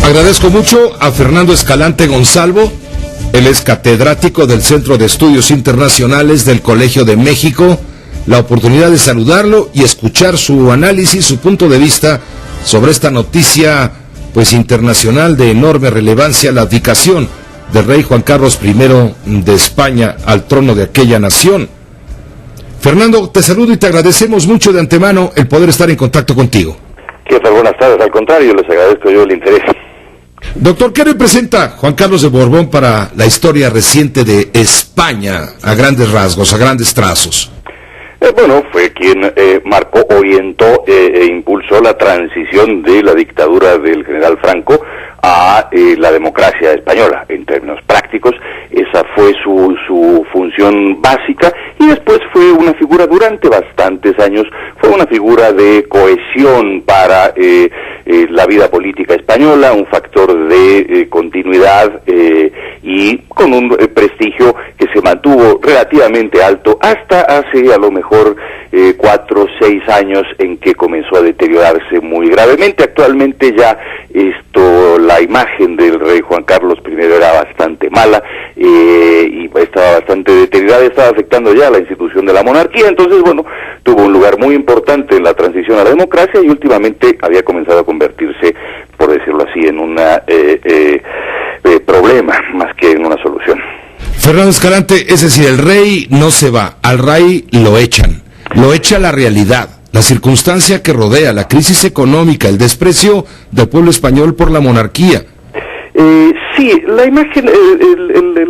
Agradezco mucho a Fernando Escalante Gonzalvo. Él es catedrático del Centro de Estudios Internacionales del Colegio de México. La oportunidad de saludarlo y escuchar su análisis, su punto de vista sobre esta noticia pues internacional de enorme relevancia, la abdicación del rey Juan Carlos I de España al trono de aquella nación. Fernando, te saludo y te agradecemos mucho de antemano el poder estar en contacto contigo. ¿Qué tal? Buenas tardes. Al contrario, les agradezco yo el interés. Doctor, ¿qué representa Juan Carlos de Borbón para la historia reciente de España a grandes rasgos, a grandes trazos? Bueno, fue quien marcó, orientó e impulsó la transición de la dictadura del general Franco a la democracia española. En términos prácticos, esa fue su función básica, y después fue una figura durante bastantes años, fue una figura de cohesión para la vida política española, un factor de continuidad y con un prestigio que se mantuvo relativamente alto hasta hace a lo mejor 4 o 6 años, en que comenzó a deteriorarse muy gravemente. Actualmente ya la imagen del rey Juan Carlos I era bastante mala y estaba bastante deteriorada, estaba afectando ya a la institución de la monarquía. Entonces, bueno, tuvo un lugar muy importante en la transición a la democracia y últimamente había comenzado a convertirse, por decirlo así, en un problema más que en una solución. Fernando Escalante, es decir, el rey no se va, al rey lo echan, lo echa la realidad, la circunstancia que rodea, la crisis económica, el desprecio del pueblo español por la monarquía. Sí, la imagen,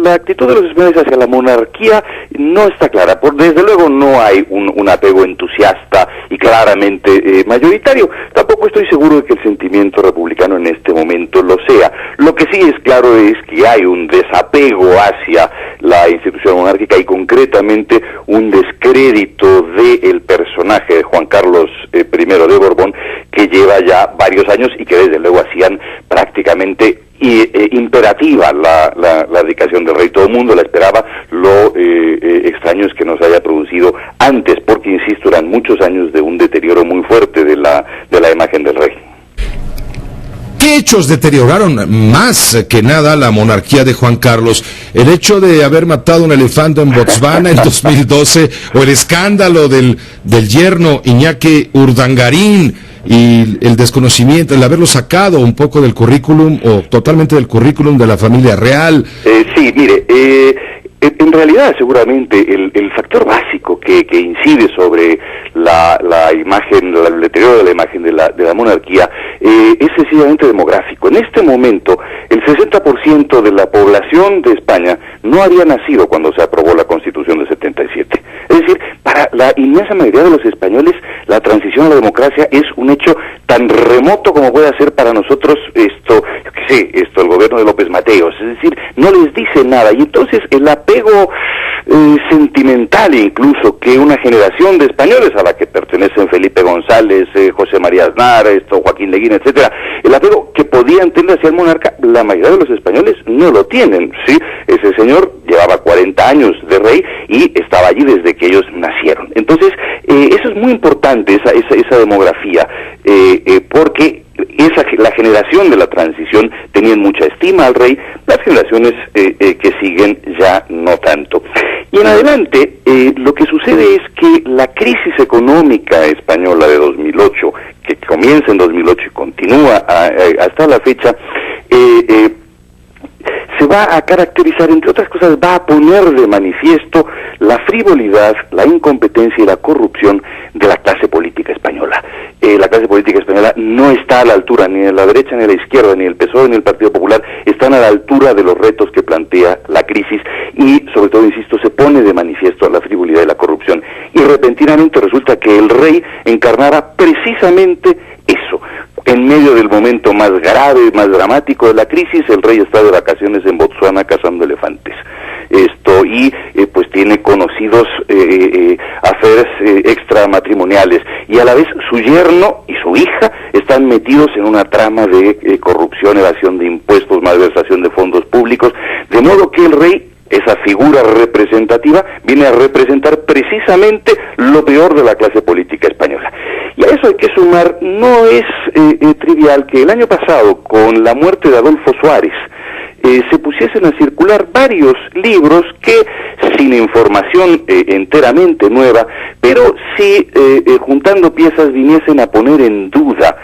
la actitud de los españoles hacia la monarquía no está clara. Desde luego no hay un apego entusiasta y claramente mayoritario. Tampoco estoy seguro de que el sentimiento republicano en este momento lo sea. Lo que sí es claro es que hay un desapego hacia la institución monárquica y concretamente un descrédito del personaje de Juan Carlos I de Borbón, que lleva ya varios años y que desde luego hacían prácticamente imperativa la abdicación del rey. Todo el mundo la esperaba. Lo extraño es que no se haya producido antes, porque insisto, eran muchos años de un deterioro muy fuerte de la imagen del rey. ¿Qué hechos deterioraron más que nada la monarquía de Juan Carlos? ¿El hecho de haber matado un elefante en Botswana en 2012 o el escándalo del yerno Iñaki Urdangarín y el desconocimiento, el haberlo sacado un poco del currículum o totalmente del currículum de la familia real? Sí, mire, en realidad seguramente el factor básico que incide sobre la imagen, el deterioro de la imagen de la monarquía es sencillamente demográfico. En este momento, el 60% de la población de España no había nacido cuando se aprobó la Constitución de 77. Es decir, para la inmensa mayoría de los españoles, la transición a la democracia es un hecho tan remoto como puede ser para nosotros el gobierno de López Mateos. Es decir, no les dice nada, y entonces el apego sentimental incluso que una generación de españoles a la que pertenecen Felipe González, José María Aznar, Joaquín Leguina, etcétera, el apego que podían tener hacia el monarca, la mayoría de los españoles no lo tienen, ¿sí? Ese señor llevaba 40 años de rey y estaba allí desde que ellos nacieron. Entonces, eso es muy importante, esa demografía, porque la generación de la transición tenían mucha estima al rey, las generaciones que siguen ya no tanto. Y en adelante, lo que sucede es que la crisis económica española de 2008, que comienza en 2008 y continúa hasta la fecha, se va a caracterizar, entre otras cosas, va a poner de manifiesto la frivolidad, la incompetencia y la corrupción de la clase política española. La clase política española no está a la altura ni de la derecha ni de la izquierda, ni el PSOE ni el Partido Popular, están a la altura de los retos que plantea la crisis y, sobre todo, insisto, se pone de manifiesto la frivolidad y la corrupción. Y repentinamente resulta que el rey encarnaba precisamente eso. En medio del momento más grave, más dramático de la crisis, el rey está de vacaciones en Botsuana cazando elefantes. Pues tiene conocidos aferes extramatrimoniales, y a la vez su yerno y su hija están metidos en una trama de corrupción, evasión de impuestos, malversación de fondos públicos, de modo que el rey, esa figura representativa, viene a representar precisamente lo peor de la clase política española. Y hay eso hay que sumar, no es trivial que el año pasado, con la muerte de Adolfo Suárez, se pusiesen a circular varios libros que, sin información enteramente nueva, pero sí juntando piezas, viniesen a poner en duda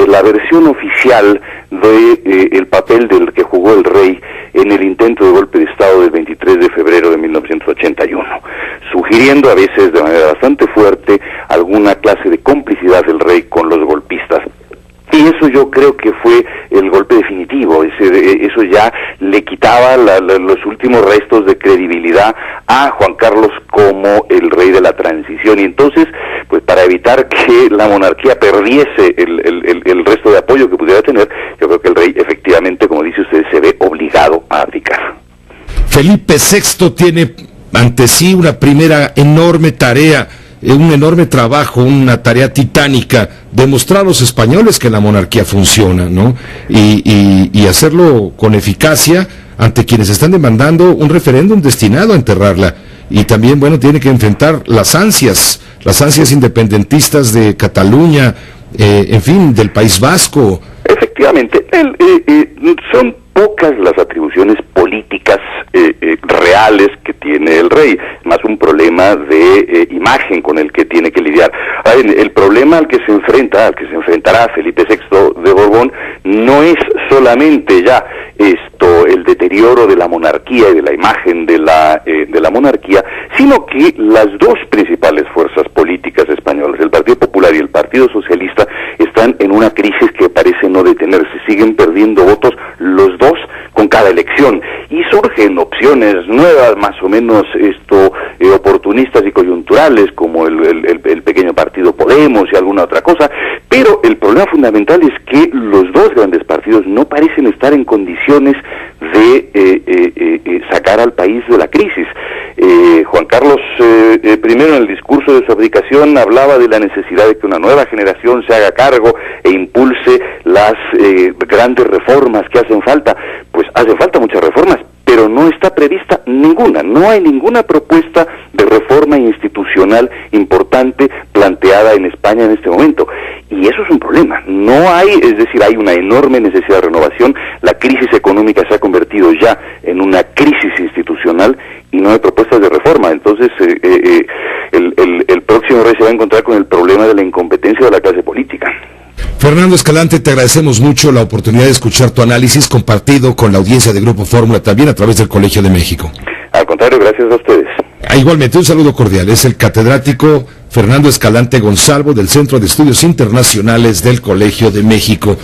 la versión oficial de el papel del que jugó el rey en el intento de golpe de Estado del 23 de febrero de 1981, sugiriendo a veces de manera bastante fuerte alguna clase de complicidad del rey con los golpistas. Y eso yo creo que fue el golpe definitivo, eso ya le quitaba los últimos restos de credibilidad a Juan Carlos como el rey de la transición. Y entonces, pues para evitar que la monarquía perdiese el resto de apoyo que pudiera tener, yo creo que el rey efectivamente, como dice usted, se ve obligado a abdicar. Felipe VI tiene ante sí una primera enorme tarea, un enorme trabajo, una tarea titánica, demostrar a los españoles que la monarquía funciona, ¿no? Y hacerlo con eficacia ante quienes están demandando un referéndum destinado a enterrarla. Y también, bueno, tiene que enfrentar las ansias independentistas de Cataluña, en fin, del País Vasco. Efectivamente, son pocas las atribuciones políticas reales que tiene el rey, más un problema de imagen con el que tiene que lidiar. El problema al que se enfrentará Felipe VI de Borbón, no es solamente ya el deterioro de la monarquía y de la imagen de la monarquía, sino que las dos principales fuerzas políticas españolas, el Partido Popular y el Partido Socialista, están en una crisis que parece no detenerse, siguen perdiendo votos los dos con cada elección, y surgen opciones nuevas, más o menos oportunistas y coyunturales, como el pequeño partido Podemos y alguna otra cosa, pero el problema fundamental es que los dos grandes partidos no parecen estar en condiciones de sacar al país de la crisis. Juan Carlos primero, en el discurso de su abdicación, hablaba de la necesidad de que una nueva generación se haga cargo e impulse las grandes reformas que hacen falta. Pues hacen falta muchas reformas, pero no está prevista ninguna, no hay ninguna propuesta de reforma institucional importante planteada en España en este momento, y eso es un problema. No hay, es decir, hay una enorme necesidad de renovación, la crisis económica se ha convertido ya en una crisis institucional y no hay propuestas de reforma. Entonces el próximo rey se va a encontrar con el problema de la incompetencia de la clase política. Fernando Escalante, te agradecemos mucho la oportunidad de escuchar tu análisis compartido con la audiencia de Grupo Fórmula, también a través del Colegio de México. Al contrario, gracias a ustedes. Igualmente, un saludo cordial. Es el catedrático Fernando Escalante Gonzalvo del Centro de Estudios Internacionales del Colegio de México.